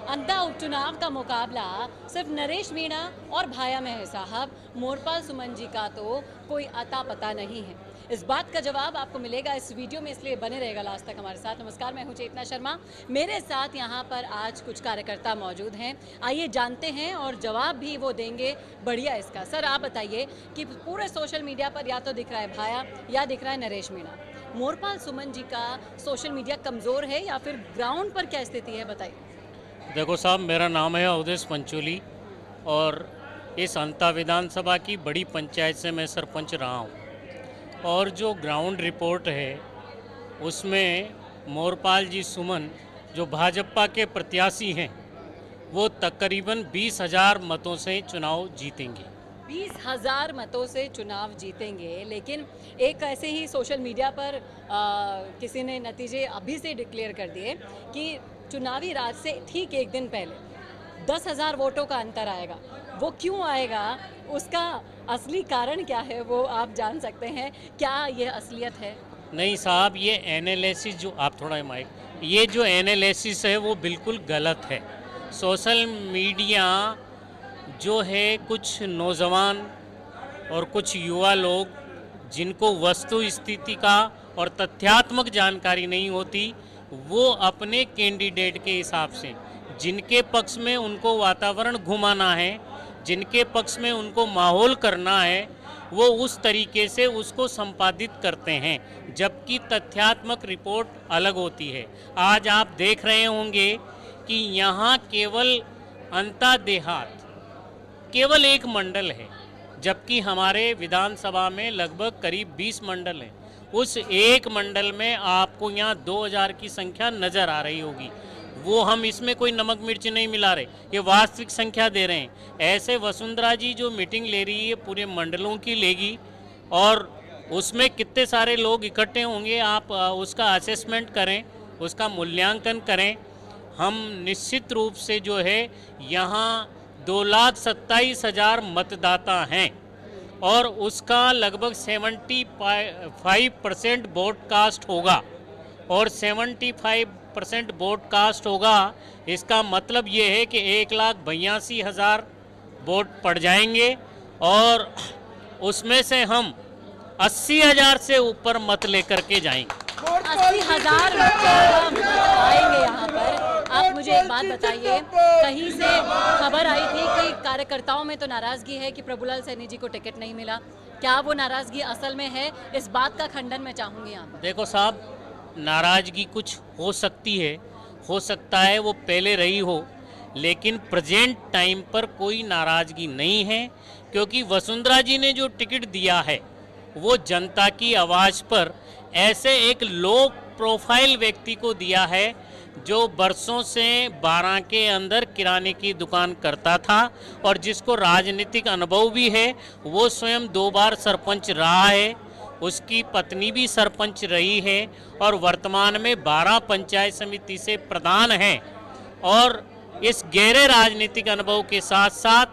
अंता उपचुनाव का मुकाबला सिर्फ नरेश मीणा और भाया में है साहब। मोरपाल सुमन जी का तो कोई अता पता नहीं है। इस बात का जवाब आपको मिलेगा इस वीडियो में, इसलिए बने रहेगा लास्ट तक हमारे साथ। नमस्कार, मैं हूं चेतना शर्मा। मेरे साथ यहां पर आज कुछ कार्यकर्ता मौजूद हैं। आइए जानते हैं और जवाब भी वो देंगे बढ़िया इसका। सर आप बताइए कि पूरे सोशल मीडिया पर या तो दिख रहा है भाया या दिख रहा है नरेश मीणा। मोरपाल सुमन जी का सोशल मीडिया कमज़ोर है या फिर ग्राउंड पर क्या स्थिति है, बताइए। देखो साहब, मेरा नाम है अवधेश पंचोली और इस अंता विधानसभा की बड़ी पंचायत से मैं सरपंच रहा हूँ। और जो ग्राउंड रिपोर्ट है उसमें मोरपाल जी सुमन जो भाजपा के प्रत्याशी हैं वो तकरीबन 20,000 मतों से चुनाव जीतेंगे। 20,000 मतों से चुनाव जीतेंगे, लेकिन एक ऐसे ही सोशल मीडिया पर किसी ने नतीजे अभी से डिक्लेयर कर दिए कि चुनावी राज से ठीक एक दिन पहले 10,000 वोटों का अंतर आएगा। वो क्यों आएगा, उसका असली कारण क्या है, वो आप जान सकते हैं। क्या ये असलियत है? नहीं साहब, ये एनालिसिस जो आप थोड़ा माइक, ये जो एनालिसिस है वो बिल्कुल गलत है। सोशल मीडिया जो है कुछ नौजवान और कुछ युवा लोग जिनको वस्तु स्थिति का और तथ्यात्मक जानकारी नहीं होती, वो अपने कैंडिडेट के हिसाब से जिनके पक्ष में उनको वातावरण घुमाना है, जिनके पक्ष में उनको माहौल करना है, वो उस तरीके से उसको संपादित करते हैं, जबकि तथ्यात्मक रिपोर्ट अलग होती है। आज आप देख रहे होंगे कि यहाँ केवल अंता देहात केवल एक मंडल है, जबकि हमारे विधानसभा में लगभग करीब 20 मंडल हैं। उस एक मंडल में आपको यहाँ 2,000 की संख्या नज़र आ रही होगी। वो हम इसमें कोई नमक मिर्च नहीं मिला रहे, ये वास्तविक संख्या दे रहे हैं। ऐसे वसुंधरा जी जो मीटिंग ले रही है पूरे मंडलों की लेगी और उसमें कितने सारे लोग इकट्ठे होंगे, आप उसका असेसमेंट करें, उसका मूल्यांकन करें। हम निश्चित रूप से जो है यहाँ 2,27,000 मतदाता हैं और उसका लगभग 75% वोट कास्ट होगा। और 75% वोट कास्ट होगा, इसका मतलब ये है कि 1,82,000 वोट पड़ जाएंगे और उसमें से हम 80,000 से ऊपर मत लेकर के जाएंगे। 80,000 आएंगे यहाँ पर। आप मुझे एक बात बताइए, कहीं से खबर आई थी कि कार्यकर्ताओं में तो नाराजगी है कि प्रभुलाल सैनी जी को टिकट नहीं मिला। क्या वो नाराजगी असल में है? इस बात का खंडन मैं चाहूंगी यहाँ पर। देखो साहब, नाराजगी कुछ हो सकती है, हो सकता है वो पहले रही हो, लेकिन प्रेजेंट टाइम पर कोई नाराजगी नहीं है, क्योंकि वसुंधरा जी ने जो टिकट दिया है वो जनता की आवाज़ पर ऐसे एक लो प्रोफाइल व्यक्ति को दिया है जो बरसों से 12 के अंदर किराने की दुकान करता था और जिसको राजनीतिक अनुभव भी है। वो स्वयं 2 बार सरपंच रहा है, उसकी पत्नी भी सरपंच रही है और वर्तमान में 12 पंचायत समिति से प्रधान है। और इस गहरे राजनीतिक अनुभव के साथ साथ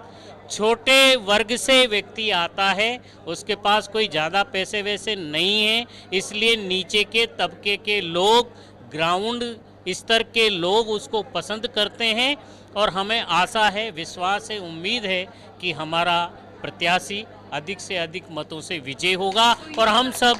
छोटे वर्ग से व्यक्ति आता है, उसके पास कोई ज़्यादा पैसे वैसे नहीं है, इसलिए नीचे के तबके के लोग, ग्राउंड स्तर के लोग उसको पसंद करते हैं। और हमें आशा है, विश्वास है, उम्मीद है कि हमारा प्रत्याशी अधिक से अधिक मतों से विजय होगा और हम सब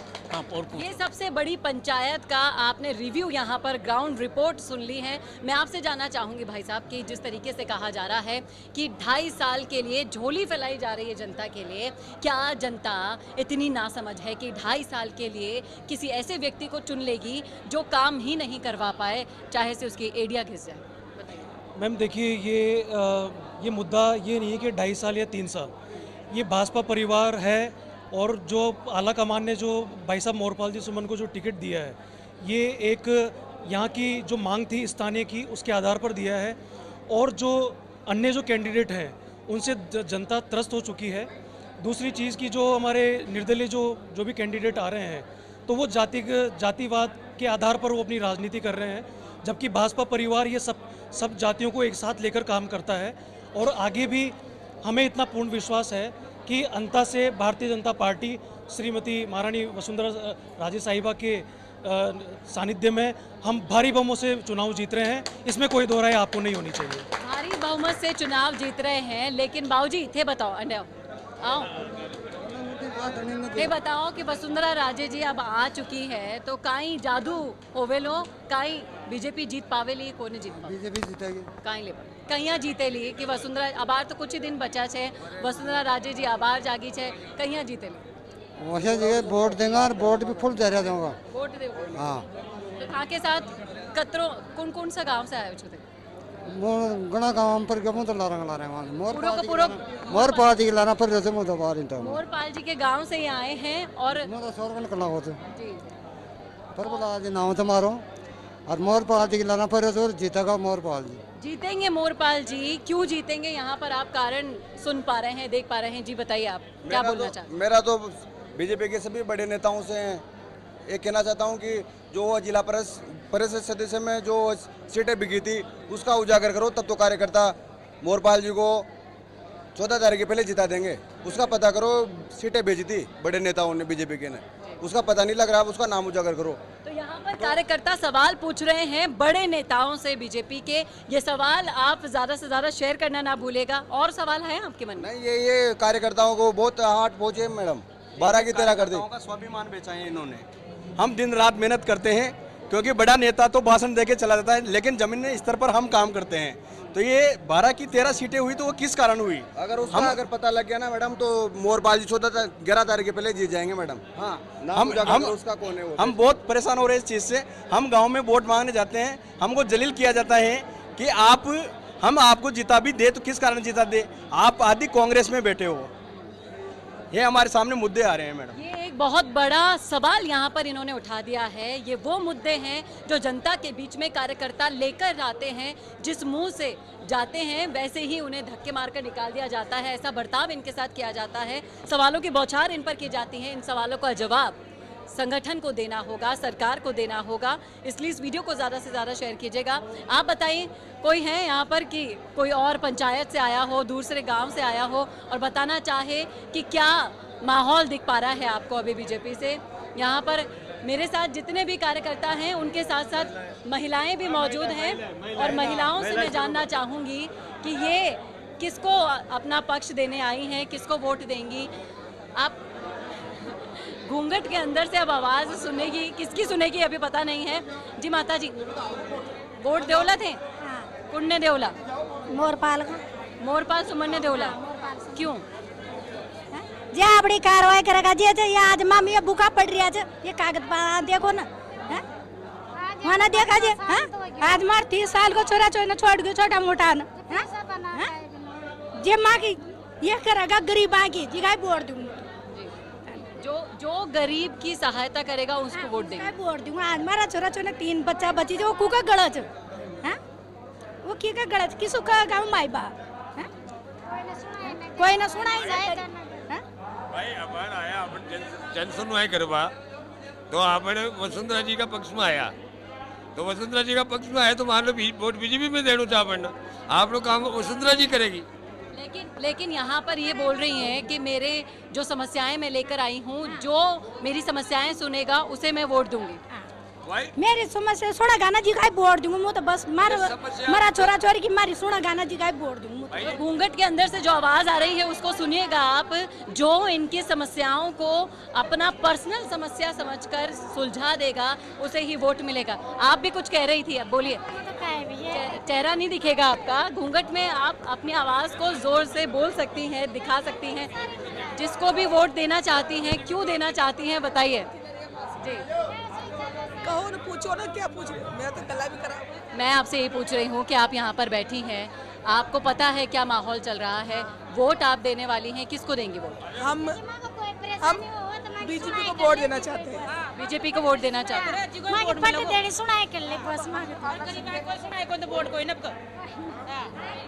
ये सबसे बड़ी पंचायत का आपने रिव्यू यहाँ पर ग्राउंड रिपोर्ट सुन ली है। मैं आपसे जानना चाहूँगी भाई साहब कि जिस तरीके से कहा जा रहा है कि 2.5 साल के लिए झोली फैलाई जा रही है जनता के लिए, क्या जनता इतनी नासमझ है कि 2.5 साल के लिए किसी ऐसे व्यक्ति को चुन लेगी जो काम ही नहीं करवा पाए, चाहे से उसकी एडिया घिस जाए? बताइए मैम। देखिए, ये मुद्दा ये नहीं है कि 2.5 साल या 3 साल, ये भाजपा परिवार है और जो आला कमान ने जो भाई साहब मोरपाल जी सुमन को जो टिकट दिया है, ये एक यहाँ की जो मांग थी स्थानीय की, उसके आधार पर दिया है। और जो अन्य जो कैंडिडेट हैं उनसे जनता त्रस्त हो चुकी है। दूसरी चीज़ की जो हमारे निर्दलीय जो भी कैंडिडेट आ रहे हैं, तो वो जातिवाद के आधार पर वो अपनी राजनीति कर रहे हैं, जबकि भाजपा परिवार ये सब जातियों को एक साथ लेकर काम करता है। और आगे भी हमें इतना पूर्ण विश्वास है कि अंता से भारतीय जनता पार्टी श्रीमती महारानी वसुंधरा राजे साहिबा के सानिध्य में हम भारी बहुमत से चुनाव जीत रहे हैं, इसमें कोई दो राय आपको नहीं होनी चाहिए। भारी बहुमत से चुनाव जीत रहे हैं, लेकिन बाबूजी थे बताओ अंडे आओ ये बताओ कि वसुंधरा राजे जी अब आ चुकी है तो काई जादू होवे लो काई बीजेपी जीत पावे ली कोने जीत पावे बीजेपी जीतेगी। काई ले कहिया जीते ली कि वसुंधरा अबार तो कुछ ही दिन बचा छे वसुंधरा राजे जी अबार जागी छे कहिया जीते ली वैसे जगह वोट देंगे और वोट भी फुल जरिया दूंगा। वोट दे हाँ तो था के साथ कतरो कौन कौन सा गांव से आए हो छे गणा गाँव पर क्यों तो ला रहे हैं मोर पार्टी लाना पर जैसे मुझे बाहर इंटर मोरपाल जी के गांव से ही आए हैं और मुझे सौरवन करना होते जी पर बोला आज नाम तो मारो और मोर पार्टी लाना पर तो जीतेगा मोरपाल जी। जीतेंगे मोरपाल जी। क्यों जीतेंगे यहाँ पर आप कारण सुन पा रहे हैं देख पा रहे हैं जी बताइए आप क्या बोलना चाहते हैं। मेरा तो बीजेपी के सभी बड़े नेताओं से एक कहना चाहता हूँ कि जो जिला परिषद सदस्य में जो सीटें बिकी थी उसका उजागर करो, तब तो कार्यकर्ता मोरपाल जी को 14 तारीख के पहले जिता देंगे। उसका पता करो, सीटें भेजी थी बड़े नेताओं ने बीजेपी के ने, उसका पता नहीं लग रहा, उसका नाम उजागर करो। तो यहाँ पर कार्यकर्ता सवाल पूछ रहे हैं बड़े नेताओं से बीजेपी के। ये सवाल आप ज्यादा से ज्यादा शेयर करना ना भूलेगा। और सवाल है आपके मन में? नहीं, ये कार्यकर्ताओं को बहुत हार्ट पहुंचे मैडम, 12 की तरह कर दी। का स्वाभिमान बेचा है इन्होंने। हम दिन रात मेहनत करते हैं क्योंकि बड़ा नेता तो भाषण देके चला जाता है, लेकिन जमीनी स्तर पर हम काम करते हैं। तो ये 12 की 13 सीटें हुई तो वो किस कारण हुई? अगर उसका अगर पता लग गया ना मैडम तो मोरपाल जी 11 तारीख के पहले जीत जाएंगे मैडम। हाँ, उसका कौन है वो? हम बहुत परेशान हो रहे हैं इस चीज से। हम गांव में वोट मांगने जाते हैं, हमको जलील किया जाता है कि हम आपको जिता भी दे तो किस कारण जिता दे, आप आदि कांग्रेस में बैठे हो। ये हमारे सामने मुद्दे आ रहे हैं मैडम। ये एक बहुत बड़ा सवाल यहाँ पर इन्होंने उठा दिया है। ये वो मुद्दे हैं जो जनता के बीच में कार्यकर्ता लेकर आते हैं, जिस मुंह से जाते हैं वैसे ही उन्हें धक्के मारकर निकाल दिया जाता है। ऐसा बर्ताव इनके साथ किया जाता है, सवालों की बौछार इन पर की जाती है। इन सवालों का जवाब संगठन को देना होगा, सरकार को देना होगा। इसलिए इस वीडियो को ज़्यादा से ज़्यादा शेयर कीजिएगा। आप बताइए कोई है यहाँ पर कि कोई और पंचायत से आया हो, दूसरे गांव से आया हो और बताना चाहे कि क्या माहौल दिख पा रहा है आपको अभी बीजेपी से। यहाँ पर मेरे साथ जितने भी कार्यकर्ता हैं उनके साथ साथ महिलाएं भी मौजूद हैं और महिलाओं से मैं जानना चाहूँगी कि ये किसको अपना पक्ष देने आई हैं, किसको वोट देंगी। आप घूंघट के अंदर से अब आवाज़ सुनेगी, किसकी सुनेगी अभी पता नहीं है। जी माता जी, वोट देवला थे? कुन्ने देवला? मोरपाल सुमन ने देवला। क्यों? जे आपड़ी कार्रवाई करेगा जे ये आज मामी ये भूखा पड़ रही है, ये कागज देखो ना, वहाँ ना देखा जे आज मार 30 साल को छोरा छोड़ गयो छोटा मोटा ना जे माँ की ये करेगा गरीब की जिगाई वोट दूंगा। जो गरीब की सहायता करेगा उसको वोट देंगे। वोट दूंगा। आज मारा छोरा 3 बच्चा बची जो कुका गलत वो की का गलत किसु का गाँव माई बा कोई ना सुनाई भाई अपन आया अपन जन सुनवाई करवा तो आपने वसुंधरा जी का पक्ष में आया तो वसुंधरा जी का पक्ष में आया तो मान लो वोट बीजेपी में देना था अपन, आप लोग काम वसुंधरा जी करेगी। लेकिन यहाँ पर ये बोल रही हैं कि मेरे जो समस्याएं मैं लेकर आई हूँ, जो मेरी समस्याएं सुनेगा उसे मैं वोट दूंगी। मेरी समस्या सुना गाना जी का वोट दूंगा। मैं तो बस मारा छोरा छोरी की मारी सुना गाना जी का वोट दूंगा। तो घूंघट के अंदर से जो आवाज आ रही है उसको सुनिएगा आप। जो इनकी समस्याओं को अपना पर्सनल समस्या समझकर सुलझा देगा उसे ही वोट मिलेगा। आप भी कुछ कह रही थी, अब बोलिए। चेहरा नहीं दिखेगा आपका, घूंघट में आप अपनी आवाज को जोर से बोल सकती हैं, दिखा सकती हैं। जिसको भी वोट देना चाहती हैं, क्यों देना चाहती हैं बताइए जी। कहो ना, पूछो ना, क्या पूछ रहे हो? मैं तो गला भी करा। मैं आपसे ये पूछ रही हूँ कि आप यहाँ पर बैठी हैं, आपको पता है क्या माहौल चल रहा है, वोट आप देने वाली हैं, किसको देंगी वोट? हम बीजेपी को वोट देना चाहते हैं। बीजेपी को वोट देना चाहते हैं।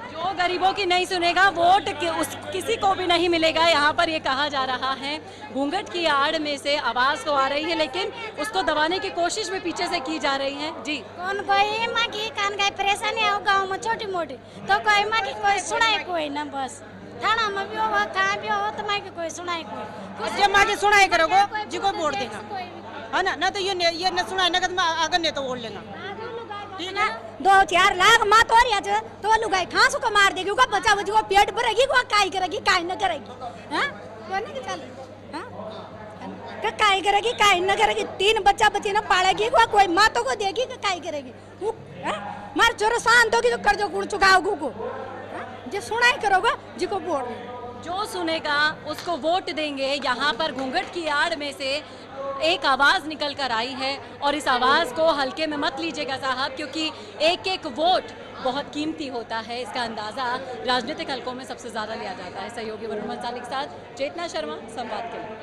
जो गरीबों की नहीं सुनेगा वोट किसी को भी नहीं मिलेगा, यहाँ पर ये कहा जा रहा है। घूंघट की आड़ में से आवाज तो आ रही है लेकिन उसको दबाने की कोशिश भी पीछे से की जा रही है जी। कौन कोई माँ की कान का परेशानी है गाँव में छोटी मोटी तो कोई माँ की कोई सुनाए कोई ना, बस थाना में भी हो कहाँ भी हो तो माँ की कोई सुनाए कोई माँ की सुनाई करोगे जी को वोट देगा। है ना, ना तो ये न सुना है ना कि आगे नहीं तो बोल लेना, ठीक है। 2-4 लाख माँ तो रिया छ तो लुगाई खांसू को मार देगी, उसका बच्चा बच्ची को पेट भरेगी, वो काई करेगी काई न करेगी, हाँ तो नहीं चल, हाँ काई करेगी काई न करेगी, 3 बच्चा बच्ची न पालेगी, वो कोई माँ तो को देगी कि काई करेगी, मार जोर शांत होगी तो कर जो गुण चुकाओ को, जो सुनाई करोगे जी को वोट, जो सुनेगा उसको वोट देंगे। यहाँ पर घूंघट की आड़ में से एक आवाज़ निकल कर आई है और इस आवाज़ को हल्के में मत लीजिएगा साहब, क्योंकि एक एक वोट बहुत कीमती होता है। इसका अंदाज़ा राजनीतिक हलकों में सबसे ज़्यादा लिया जाता है। सहयोगी वरुण मंसाली के साथ चेतना शर्मा, संवाद के लिए।